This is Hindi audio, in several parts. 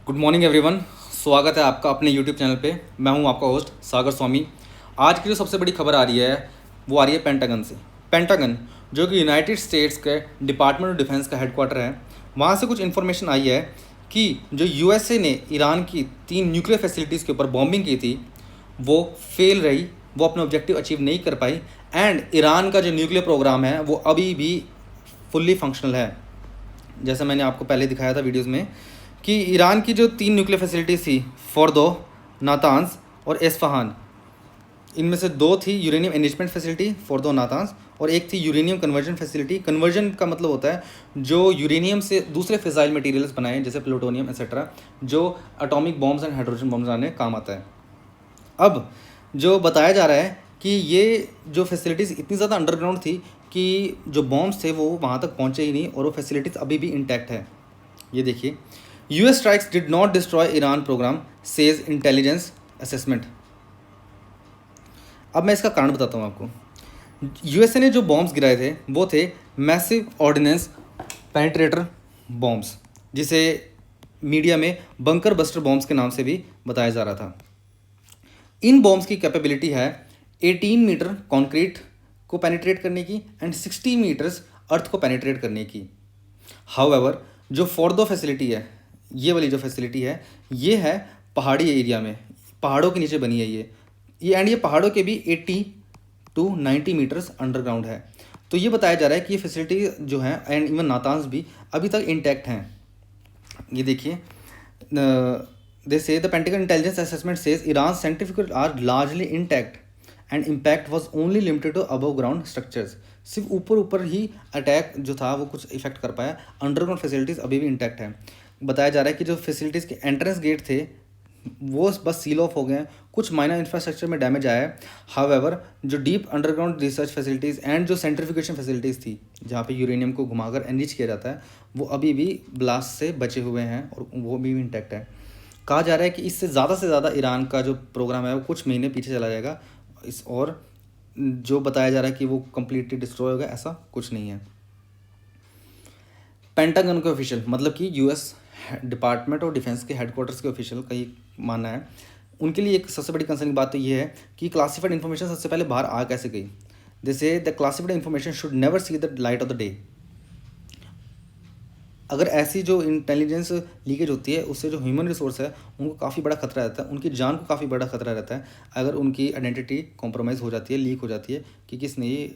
Good morning everyone. स्वागत है आपका अपने यूट्यूब चैनल पे। मैं हूं आपका होस्ट सागर स्वामी। आज की जो सबसे बड़ी खबर आ रही है वो आ रही है पेंटागन से। पेंटागन जो कि यूनाइटेड स्टेट्स के डिपार्टमेंट ऑफ डिफेंस का हेडक्वार्टर है, वहाँ से कुछ इन्फॉर्मेशन आई है कि जो यूएसए ने ईरान की 3 न्यूक्लियर फैसिलिटीज़ के ऊपर बॉम्बिंग की थी वो फेल रही, वो अपने ऑब्जेक्टिव अचीव नहीं कर पाई। एंड ईरान का जो न्यूक्लियर प्रोग्राम है वो अभी भी फुल्ली फंक्शनल है। जैसा मैंने आपको पहले दिखाया था वीडियोस में कि ईरान की जो 3 न्यूक्लियर फैसिलिटीज़ थी, फोर्दो, नातांस और एस्फहान, इनमें से 2 थी यूरेनियम एनरिचमेंट फैसिलिटी फोर्दो नातांस, और एक थी यूरेनियम कन्वर्जन फैसिलिटी। कन्वर्जन का मतलब होता है जो यूरेनियम से दूसरे फिजाइल मटेरियल्स बनाए जैसे प्लूटोनियम एक्सेट्रा, जो atomic bombs and hydrogen bombs बनाने काम आता है। अब जो बताया जा रहा है कि ये जो फैसिलिटीज़ इतनी ज़्यादा अंडरग्राउंड थी कि जो बॉम्ब्स थे वो वहाँ तक पहुँचे ही नहीं, और वो फैसिलिटीज़ अभी भी इंटैक्ट है। ये देखिए, US strikes did not destroy Iran program says intelligence assessment. अब मैं इसका कारण बताता हूँ आपको। यूएसए ने जो बॉम्ब्स गिराए थे वो थे मैसिव ऑर्डिनेंस पेनिट्रेटर बॉम्ब्स, जिसे मीडिया में बंकर बस्टर बॉम्ब्स के नाम से भी बताया जा रहा था। इन बॉम्ब्स की कैपेबिलिटी है 18 मीटर कंक्रीट को पेनिट्रेट करने की एंड 60 मीटर्स अर्थ को पेनिट्रेट करने की। हाउएवर जो फोर्दो फैसिलिटी है, ये वाली जो फैसिलिटी है, ये है पहाड़ी एरिया में, पहाड़ों के नीचे बनी है ये पहाड़ों के भी 80 टू 90 मीटर्स अंडरग्राउंड है। तो ये बताया जा रहा है कि ये फैसिलिटी जो है एंड इवन नातांस भी अभी तक इंटैक्ट हैं। ये देखिए, they say the Pentagon intelligence assessment says Iran scientific are largely intact and impact was only limited to above ground structures. सिर्फ ऊपर ऊपर ही अटैक जो था वो कुछ इफेक्ट कर पाया, अंडरग्राउंड फैसिलिटीज़ अभी भी इंटैक्ट है। बताया जा रहा है कि जो फैसिलिटीज़ के एंट्रेंस गेट थे वो बस सील ऑफ हो गए हैं, कुछ माइनर इंफ्रास्ट्रक्चर में डैमेज आया है। हाउएवर जो deep underground research facilities and जो सेंट्रिफिकेशन फैसिलिटीज़ थी जहाँ पे यूरेनियम को घुमाकर एनरिच किया जाता है, वो अभी भी ब्लास्ट से बचे हुए हैं और वो भी इंटैक्ट है। कहा जा रहा है कि इससे ज़्यादा ईरान का जो प्रोग्राम है वो कुछ महीने पीछे चला जाएगा। इस और जो बताया जा रहा है कि वो कम्प्लीटली डिस्ट्रॉय होगा, ऐसा कुछ नहीं है। पेंटागन के ऑफिशियल मतलब कि यूएस डिपार्टमेंट ऑफ डिफेंस के हेडक्वार्टर्स के ऑफिशियल का ये मानना है, उनके लिए एक सबसे बड़ी कंसर्निंग बात तो ये है कि क्लासिफाइड इन्फॉर्मेशन सबसे पहले बाहर आ कैसे गई। जैसे the classified information should never see the light of the day. अगर ऐसी जो इंटेलिजेंस लीकेज होती है उससे जो ह्यूमन रिसोर्स है उनको काफ़ी बड़ा खतरा रहता है, उनकी जान को काफ़ी बड़ा खतरा रहता है अगर उनकी आइडेंटिटी कॉम्प्रोमाइज़ हो जाती है, लीक हो जाती है कि किसने ये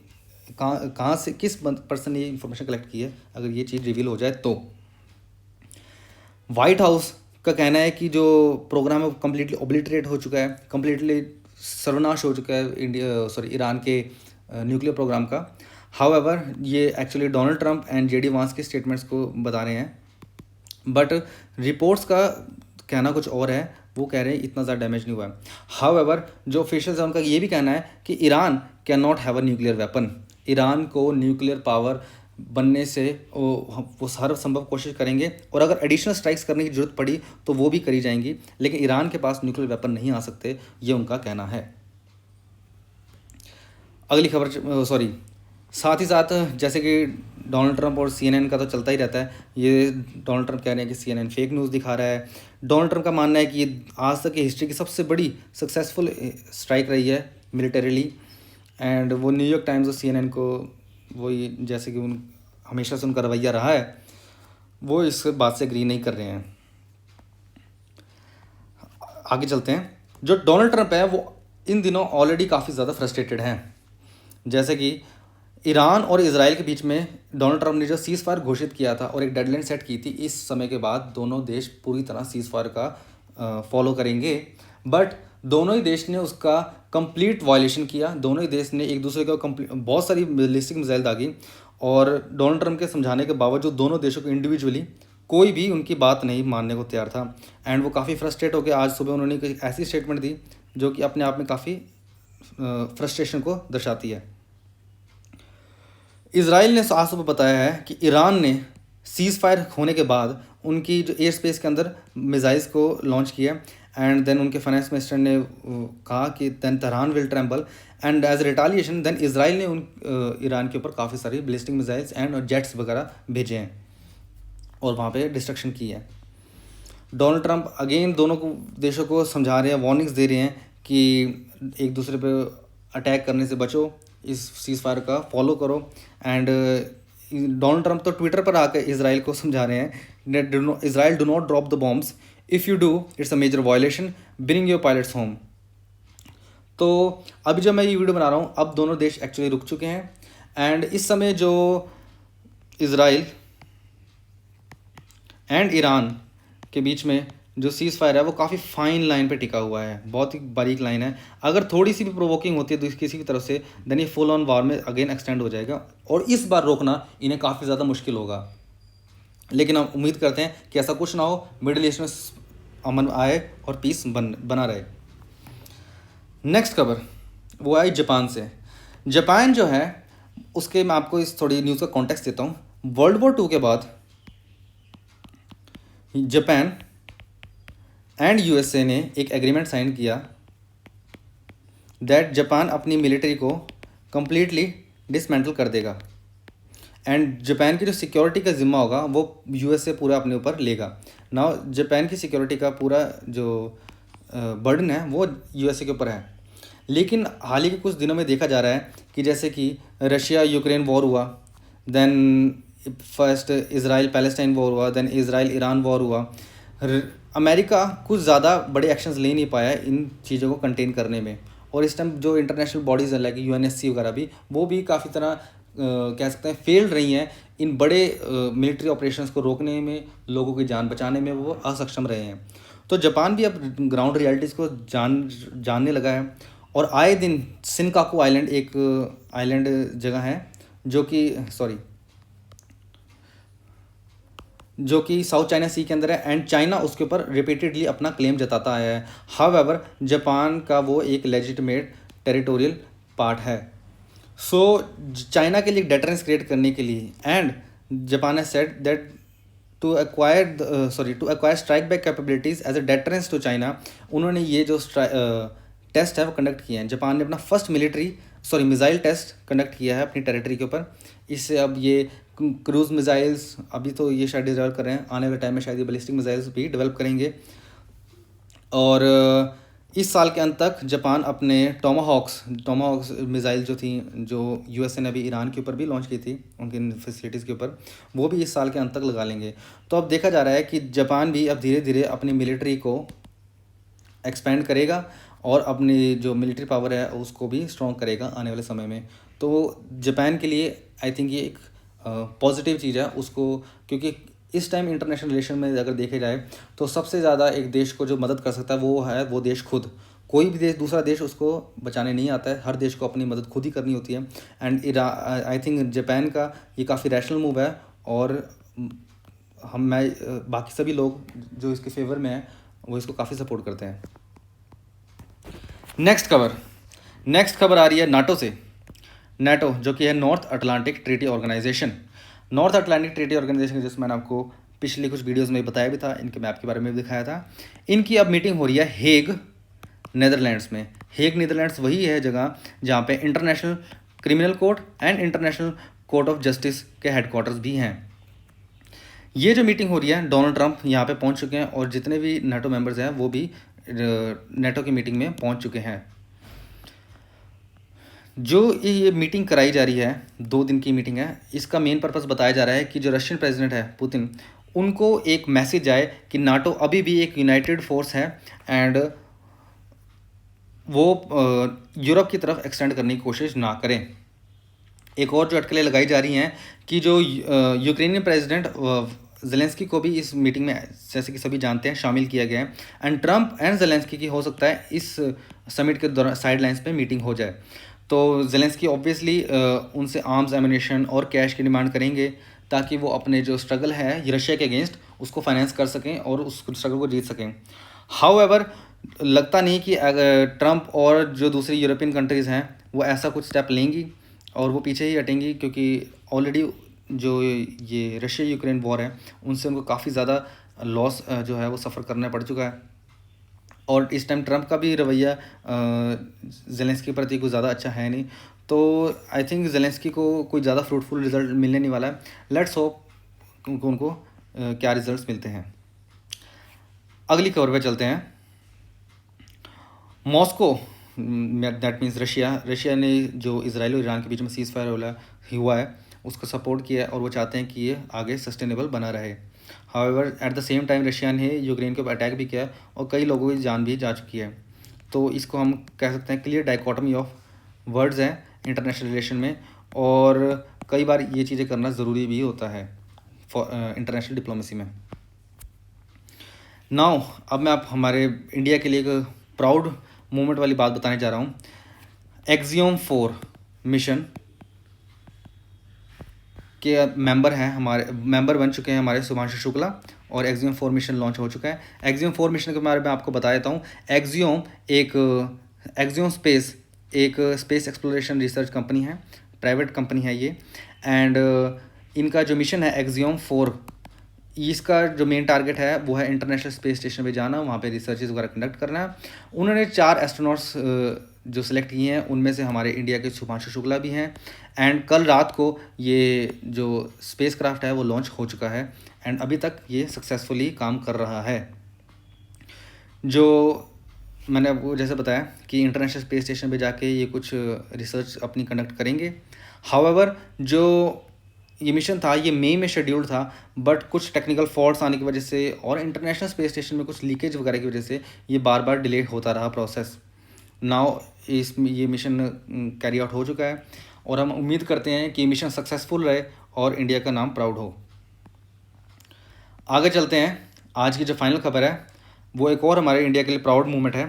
कहाँ से किस पर्सन ने ये इन्फॉर्मेशन कलेक्ट की है। अगर ये चीज़ रिवील हो जाए तो वाइट हाउस का कहना है कि जो प्रोग्राम है वो कम्प्लीटली ओब्लिटरेट हो चुका है, कम्प्लीटली सर्वनाश हो चुका है ईरान के न्यूक्लियर प्रोग्राम का। हाउएवर ये actually Donald Trump and JD वांस के स्टेटमेंट्स को बता रहे हैं, बट रिपोर्ट्स का कहना कुछ और है। वो कह रहे हैं इतना ज़्यादा डैमेज नहीं हुआ है। हाउएवर जो ऑफिशियल्स हैं उनका ये भी कहना है कि Iran can not have a nuclear weapon. Iran को न्यूक्लियर पावर बनने से वो हर संभव कोशिश करेंगे, और अगर एडिशनल स्ट्राइक्स करने की जरूरत पड़ी तो वो भी करी जाएंगी, लेकिन ईरान के पास न्यूक्लियर वेपन नहीं आ सकते, ये उनका कहना है। अगली खबर साथ ही साथ जैसे कि डोनाल्ड ट्रंप और सीएनएन का तो चलता ही रहता है। ये डोनाल्ड ट्रंप कह रहे हैं कि सीएनएन फेक न्यूज़ दिखा रहा है। डोनाल्ड ट्रंप का मानना है कि ये आज तक की हिस्ट्री की सबसे बड़ी सक्सेसफुल स्ट्राइक रही है मिलिटरीली, एंड वो न्यूयॉर्क टाइम्स और सीएनएन को वही जैसे कि उन हमेशा से उनका रवैया रहा है, वो इस बात से एग्री नहीं कर रहे हैं। आगे चलते हैं। जो डोनाल्ड ट्रंप है वो इन दिनों ऑलरेडी काफ़ी ज़्यादा फ्रस्ट्रेटेड हैं। जैसे कि ईरान और इजराइल के बीच में डोनाल्ड ट्रंप ने जो सीज़ फायर घोषित किया था और एक डेडलाइन सेट की थी, इस समय के बाद दोनों देश पूरी तरह सीज़ फायर का फॉलो करेंगे, बट दोनों ही देश ने उसका कंप्लीट वायलेशन किया। दोनों ही देश ने एक दूसरे को बहुत सारी बैलिस्टिक मिसाइल दागी, और डोनाल्ड ट्रंप के समझाने के बावजूद दोनों देशों को इंडिविजुअली कोई भी उनकी बात नहीं मानने को तैयार था। एंड वो काफ़ी फ्रस्ट्रेट हो गए। आज सुबह उन्होंने एक ऐसी स्टेटमेंट दी जो कि अपने आप में काफ़ी फ्रस्ट्रेशन को दर्शाती है। इजराइल ने आज सुबह बताया है कि ईरान ने सीज़ फायर होने के बाद उनकी जो एयर स्पेस के अंदर मिसाइल्स को लॉन्च किया, एंड देन उनके फाइनेंस मिनिस्टर ने कहा कि then Tehran will tremble, and as retaliation then Israel ने ईरान के ऊपर काफ़ी सारी बैलिस्टिक मिसाइल्स एंड जेट्स वगैरह भेजे हैं और वहाँ पे डिस्ट्रक्शन की है। डोनाल्ड ट्रंप अगेन दोनों को देशों को समझा रहे हैं, वार्निंग्स दे रहे हैं कि एक दूसरे पे अटैक करने से बचो, इस सीज़ फायर का फॉलो करो। एंड डोनाल्ड ट्रंप तो ट्विटर पर आकर इसराइल को समझा रहे हैं, Israel do not drop the bombs, if you do it's a major violation, bring your pilots home. तो अभी जब मैं ये वीडियो बना रहा हूँ, अब दोनों देश एक्चुअली रुक चुके हैं। एंड इस समय जो इसराइल एंड ईरान के बीच में जो सीज़ फायर है वो काफ़ी फाइन लाइन पे टिका हुआ है, बहुत ही बारीक लाइन है। अगर थोड़ी सी भी प्रोवोकिंग होती है किसी की तरफ से, देन ये फुल ऑन वार में अगेन एक्सटेंड हो जाएगा, और इस बार रोकना इन्हें काफ़ी ज़्यादा मुश्किल होगा। लेकिन हम उम्मीद करते हैं कि ऐसा कुछ ना हो, मिडिल ईस्ट में अमन आए और पीस बना रहे। नेक्स्ट खबर वो आई जापान से। जापान जो है उसके मैं आपको इस थोड़ी न्यूज़ का कॉन्टेक्स्ट देता हूँ। वर्ल्ड वॉर 2 के बाद जापान एंड यूएसए ने एक एग्रीमेंट साइन किया दैट जापान अपनी मिलिट्री को कंप्लीटली डिसमेंटल कर देगा, एंड जापान की जो सिक्योरिटी का ज़िम्मा होगा वो यूएसए पूरा अपने ऊपर लेगा। नाउ जापान की सिक्योरिटी का पूरा जो बर्डन है वो यूएसए के ऊपर है। लेकिन हाल ही के कुछ दिनों में देखा जा रहा है कि जैसे कि रशिया यूक्रेन वॉर हुआ, then first Israel Palestine war हुआ, देन इसराइल ईरान वॉर हुआ, अमेरिका कुछ ज़्यादा बड़े एक्शंस ले नहीं पाया इन चीज़ों को कंटेन करने में। और इस टाइम जो इंटरनेशनल बॉडीज़ हैं लाइक यूएनएससी वगैरह भी, वो भी काफ़ी तरह कह सकते हैं फेल रही हैं इन बड़े मिलिट्री ऑपरेशंस को रोकने में, लोगों की जान बचाने में वो असक्षम रहे हैं। तो जापान भी अब ग्राउंड रियलिटीज़ को जानने लगा है, और आए दिन सिनकाकू आइलैंड एक आइलैंड जगह है जो कि साउथ चाइना सी के अंदर है, एंड चाइना उसके ऊपर रिपीटेडली अपना क्लेम जताता आया है। हाउएवर जापान का वो एक लेजिटिमेट टेरिटोरियल पार्ट है। सो चाइना के लिए डेटरेंस क्रिएट करने के लिए, and Japan has said that to acquire strike back capabilities as a deterrence to China, उन्होंने ये जो टेस्ट है वो कंडक्ट किए हैं। जापान ने अपना फर्स्ट मिसाइल टेस्ट कंडक्ट किया है अपनी टेरिटरी के ऊपर। इससे अब ये क्रूज़ मिसाइल्स अभी तो ये शायद डेवलप कर रहे हैं, आने वाले टाइम में शायद ये बैलिस्टिक मिसाइल्स भी डेवलप करेंगे। और इस साल के अंत तक जापान अपने टोमाहॉक्स मिसाइल जो थी, जो यूएसए ने अभी ईरान के ऊपर भी लॉन्च की थी उनकी फैसिलिटीज़ के ऊपर, वो भी इस साल के अंत तक लगा लेंगे। तो अब देखा जा रहा है कि जापान भी अब धीरे धीरे अपनी मिलिट्री को एक्सपेंड करेगा और अपनी जो मिलिट्री पावर है उसको भी स्ट्रॉन्ग करेगा आने वाले समय में। तो जापान के लिए आई थिंक ये एक पॉजिटिव चीज़ है उसको, क्योंकि इस टाइम इंटरनेशनल रिलेशन में अगर देखे जाए तो सबसे ज़्यादा एक देश को जो मदद कर सकता है वो देश खुद। कोई भी देश, दूसरा देश उसको बचाने नहीं आता है, हर देश को अपनी मदद खुद ही करनी होती है। एंड आई थिंक जापान का ये काफ़ी रैशनल मूव है, और मैं बाकी सभी लोग जो इसके फेवर में हैं वो इसको काफ़ी सपोर्ट करते हैं। नेक्स्ट खबर आ रही है नाटो से। नाटो जो कि है North Atlantic Treaty Organization. North Atlantic Treaty Organization जैसे मैंने आपको पिछली कुछ वीडियोस में बताया भी था, इनके मैप के बारे में भी दिखाया था। इनकी अब मीटिंग हो रही है हेग नीदरलैंड्स में। हेग नीदरलैंड्स वही है जगह जहाँ पे international criminal court and international court of justice के हेडक्वार्टर्स भी हैं। ये जो मीटिंग हो रही है, डोनाल्ड ट्रंप यहाँ पे पहुँच चुके हैं, और जितने भी नाटो मेंबर्स हैं वो भी नाटो की मीटिंग में पहुँच चुके हैं। जो ये मीटिंग कराई जा रही है, 2 दिन की मीटिंग है, इसका मेन पर्पस बताया जा रहा है कि जो रशियन प्रेसिडेंट है पुतिन, उनको एक मैसेज जाए कि नाटो अभी भी एक यूनाइटेड फोर्स है, एंड वो यूरोप की तरफ एक्सटेंड करने की कोशिश ना करें। एक और जो अटकलें लगाई जा रही हैं कि जो यूक्रेनियन प्रेसिडेंट ज़ेलेंस्की को भी इस मीटिंग में, जैसे कि सभी जानते हैं, शामिल किया गया है, एंड ट्रंप एंड ज़ेलेंस्की की हो सकता है इस समिट के दौरान साइड लाइन्स पर मीटिंग हो जाए। तो ज़ेलेंस्की ऑब्वियसली उनसे आर्म्स एमिनेशन और कैश की डिमांड करेंगे ताकि वो अपने जो स्ट्रगल है रशिया के अगेंस्ट उसको फाइनेंस कर सकें और उस स्ट्रगल को जीत सकें। हाउएवर लगता नहीं कि अगर ट्रंप और जो दूसरी यूरोपियन कंट्रीज़ हैं वो ऐसा कुछ स्टेप लेंगी, और वो पीछे ही हटेंगी, क्योंकि ऑलरेडी जो ये रशिया यूक्रेन वॉर है उनसे उनको काफ़ी ज़्यादा लॉस जो है वो सफ़र करना पड़ चुका है। और इस टाइम ट्रंप का भी रवैया ज़ेलेंस्की के प्रति कुछ ज़्यादा अच्छा है नहीं। तो आई थिंक ज़ेलेंस्की को कोई ज़्यादा फ्रूटफुल रिजल्ट मिलने नहीं वाला है। लेट्स होप उनको क्या रिजल्ट्स मिलते हैं। अगली खबर पे चलते हैं। मॉस्को, दैट मीन्स रशिया ने जो इजराइल और ईरान के बीच में सीज़ फायर हुआ है उसको सपोर्ट किया है और वो चाहते हैं कि ये आगे सस्टेनेबल बना रहे। However at the same time Russia ने यूक्रेन के ऊपर अटैक भी किया और कई लोगों की जान भी जा चुकी है। तो इसको हम कह सकते हैं क्लियर डाइकोटमी ऑफ वर्ड्स हैं इंटरनेशनल रिलेशन में, और कई बार ये चीज़ें करना ज़रूरी भी होता है इंटरनेशनल डिप्लोमेसी में। नाउ अब मैं आप हमारे इंडिया के लिए एक प्राउड मोमेंट वाली बात बताने जा रहा हूँ। एक्सियोम 4 मिशन के मेंबर बन चुके हैं हमारे शुभांशु शुक्ला, और एक्सियोम 4 मिशन लॉन्च हो चुका है। एक्सियोम 4 मिशन के बारे में आपको बता देता हूँ। एक्सियोम स्पेस एक स्पेस एक्सप्लोरेशन रिसर्च कंपनी है, प्राइवेट कंपनी है ये, एंड इनका जो मिशन है एक्सियोम 4, इसका जो मेन टारगेट है वो है इंटरनेशनल स्पेस स्टेशन पे जाना, वहाँ पे रिसर्चेस वगैरह कंडक्ट करना है। उन्होंने 4 एस्ट्रोनॉट्स जो सिलेक्ट किए हैं, उनमें से हमारे इंडिया के शुभांशु शुक्ला भी हैं। एंड कल रात को ये जो स्पेस क्राफ्ट है वो लॉन्च हो चुका है एंड अभी तक ये सक्सेसफुली काम कर रहा है। जो मैंने वो जैसे बताया कि इंटरनेशनल स्पेस स्टेशन पे जाके ये कुछ रिसर्च अपनी कंडक्ट करेंगे। हाउएवर जो ये मिशन था ये मई में शेड्यूल्ड था, बट कुछ टेक्निकल फॉल्ट्स आने की वजह से और इंटरनेशनल स्पेस स्टेशन में कुछ लीकेज वगैरह की वजह से ये बार बार डिले होता रहा प्रोसेस। नाउ ये मिशन कैरी आउट हो चुका है और हम उम्मीद करते हैं कि मिशन सक्सेसफुल रहे और इंडिया का नाम प्राउड हो। आगे चलते हैं। आज की जो फाइनल खबर है वो एक और हमारे इंडिया के लिए प्राउड मूवमेंट है।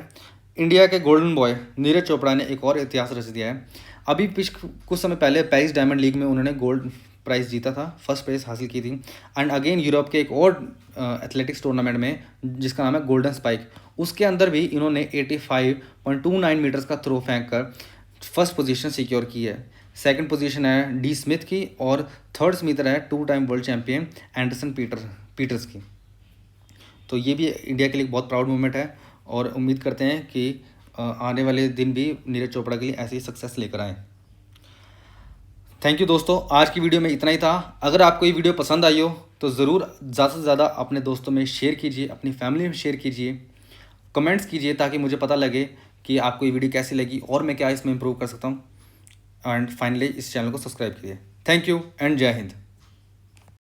इंडिया के गोल्डन बॉय नीरज चोपड़ा ने एक और इतिहास रच दिया है। अभी कुछ समय पहले पेरिस डायमंड लीग में उन्होंने गोल्ड प्राइज़ जीता था, फर्स्ट प्राइज़ हासिल की थी। एंड अगेन यूरोप के एक और एथलेटिक्स टूर्नामेंट में जिसका नाम है गोल्डन स्पाइक, उसके अंदर भी इन्होंने 85.29 मीटर्स का थ्रो फेंक कर फर्स्ट पोजीशन सिक्योर की है। सेकंड पोजीशन है डी स्मिथ की और थर्ड स्मिथर है 2 time world champion Anderson Peters की। तो ये भी इंडिया के लिए बहुत प्राउड मोमेंट है और उम्मीद करते हैं कि आने वाले दिन भी नीरज चोपड़ा के लिए ऐसी ही सक्सेस लेकर आएँ। थैंक यू दोस्तों, आज की वीडियो में इतना ही था। अगर आपको ये वीडियो पसंद आई हो तो ज़रूर ज़्यादा से ज़्यादा अपने दोस्तों में शेयर कीजिए, अपनी फैमिली में शेयर कीजिए, कमेंट्स कीजिए ताकि मुझे पता लगे कि आपको ये वीडियो कैसी लगी और मैं क्या इसमें इम्प्रूव कर सकता हूँ। एंड फाइनली इस चैनल को सब्सक्राइब कीजिए। थैंक यू एंड जय हिंद।